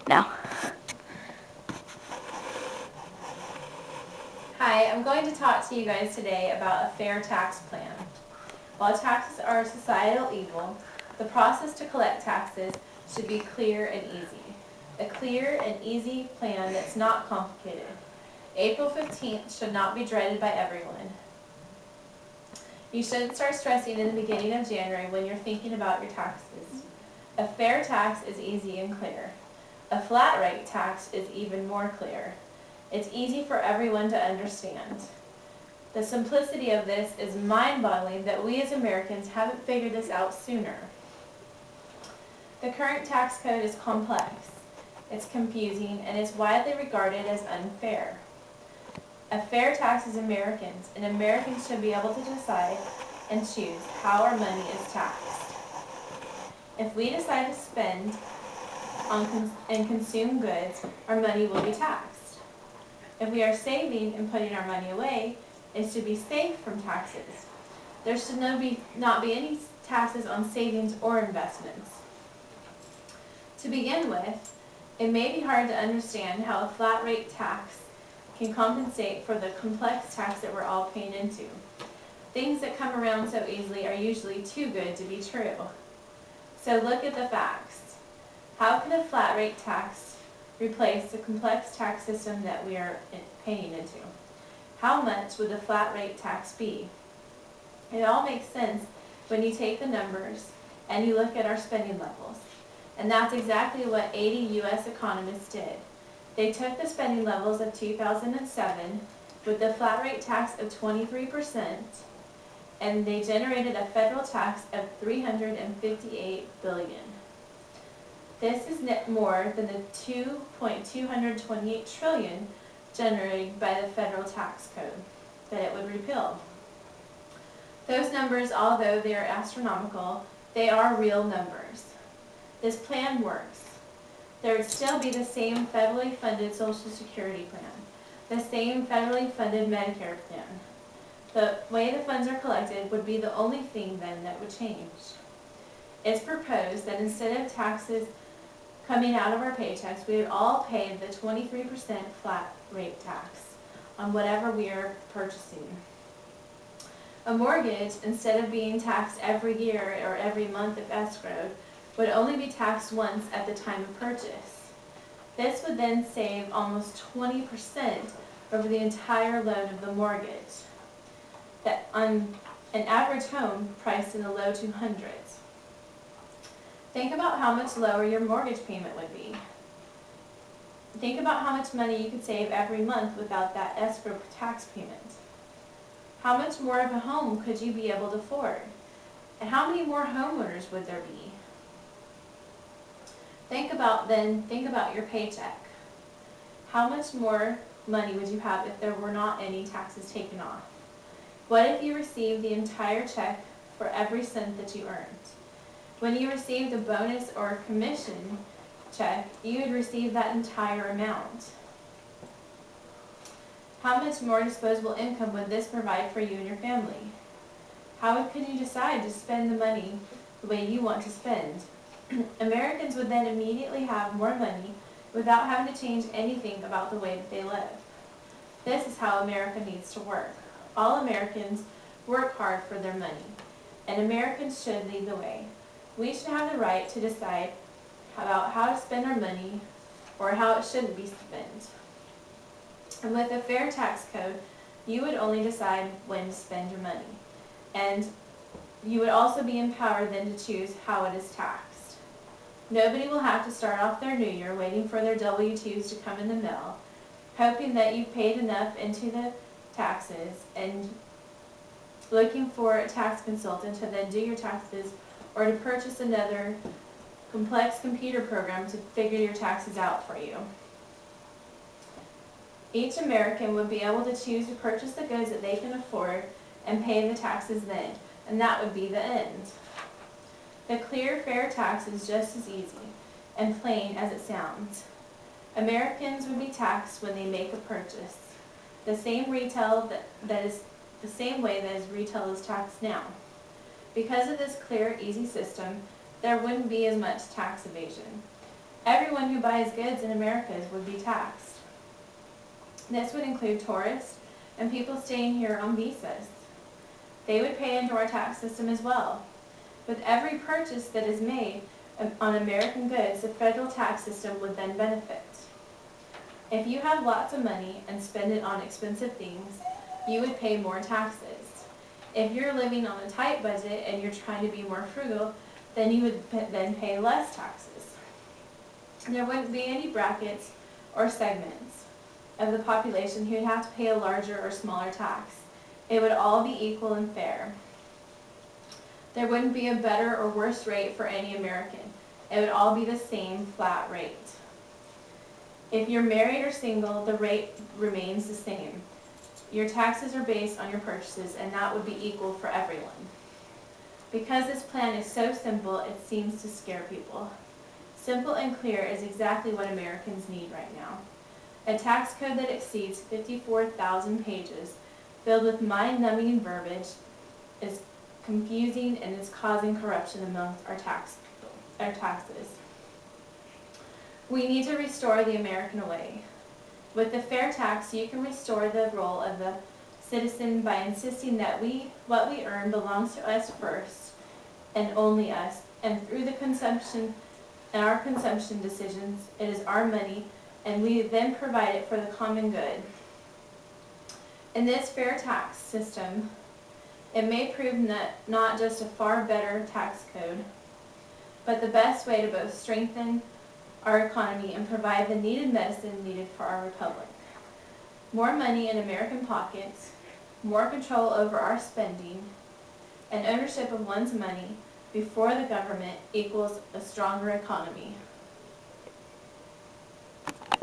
now. Hi, I'm going to talk to you guys today about a fair tax plan. While taxes are a societal evil, the process to collect taxes should be clear and easy. A clear and easy plan that's not complicated. April 15th should not be dreaded by everyone. You shouldn't start stressing in the beginning of January when you're thinking about your taxes. A fair tax is easy and clear. A flat rate tax is even more clear. It's easy for everyone to understand. The simplicity of this is mind-boggling that we as Americans haven't figured this out sooner. The current tax code is complex, it's confusing, and it's widely regarded as unfair. A fair tax is Americans, and Americans should be able to decide and choose how our money is taxed. If we decide to spend and consume goods, our money will be taxed. If we are saving and putting our money away, it should be safe from taxes. There should not be any taxes on savings or investments. To begin with, it may be hard to understand how a flat rate tax can compensate for the complex tax that we're all paying into. Things that come around so easily are usually too good to be true. So look at the facts. How can a flat rate tax replace the complex tax system that we are paying into? How much would the flat rate tax be? It all makes sense when you take the numbers and you look at our spending levels. And that's exactly what 80 U.S. economists did. They took the spending levels of 2007 with the flat rate tax of 23%, and they generated a federal tax of $358 billion. This is more than the $2.228 trillion generated by the federal tax code that it would repeal. Those numbers, although they are astronomical, they are real numbers. This plan works. There would still be the same federally funded Social Security plan, the same federally funded Medicare plan. The way the funds are collected would be the only thing then that would change. It's proposed that instead of taxes coming out of our paychecks, we would all pay the 23% flat rate tax on whatever we are purchasing. A mortgage, instead of being taxed every year or every month if escrowed, would only be taxed once at the time of purchase. This would then save almost 20% over the entire loan of the mortgage, that on an average home priced in the low 200s. Think about how much lower your mortgage payment would be. Think about how much money you could save every month without that escrow tax payment. How much more of a home could you be able to afford? And how many more homeowners would there be? Think about your paycheck. How much more money would you have if there were not any taxes taken off? What if you received the entire check for every cent that you earned? When you received a bonus or a commission check, you would receive that entire amount. How much more disposable income would this provide for you and your family? How could you decide to spend the money the way you want to spend? Americans would then immediately have more money without having to change anything about the way that they live. This is how America needs to work. All Americans work hard for their money, and Americans should lead the way. We should have the right to decide about how to spend our money or how it shouldn't be spent. And with a fair tax code, you would only decide when to spend your money. And you would also be empowered then to choose how it is taxed. Nobody will have to start off their new year waiting for their W-2s to come in the mail, hoping that you've paid enough into the taxes and looking for a tax consultant to then do your taxes or to purchase another complex computer program to figure your taxes out for you. Each American would be able to choose to purchase the goods that they can afford and pay the taxes then, and that would be the end. The clear, fair tax is just as easy and plain as it sounds. Americans would be taxed when they make a purchase, the same way that retail is taxed now. Because of this clear, easy system, there wouldn't be as much tax evasion. everyone who buys goods in America would be taxed. This would include tourists and people staying here on visas. They would pay into our tax system as well. With every purchase that is made on American goods, the federal tax system would then benefit. If you have lots of money and spend it on expensive things, you would pay more taxes. If you're living on a tight budget and you're trying to be more frugal, then you would then pay less taxes. There wouldn't be any brackets or segments of the population who would have to pay a larger or smaller tax. It would all be equal and fair. There wouldn't be a better or worse rate for any American. It would all be the same flat rate. If you're married or single, the rate remains the same. Your taxes are based on your purchases, and that would be equal for everyone. Because this plan is so simple, it seems to scare people. Simple and clear is exactly what Americans need right now. A tax code that exceeds 54,000 pages, filled with mind-numbing verbiage, is confusing and is causing corruption amongst our taxes. We need to restore the American way. With the fair tax, you can restore the role of the citizen by insisting that what we earn belongs to us first and only us, and through the consumption and our consumption decisions, it is our money, and we then provide it for the common good. In this fair tax system, it may prove not just a far better tax code, but the best way to both strengthen our economy and provide the needed medicine needed for our republic. More money in American pockets, more control over our spending, and ownership of one's money before the government equals a stronger economy.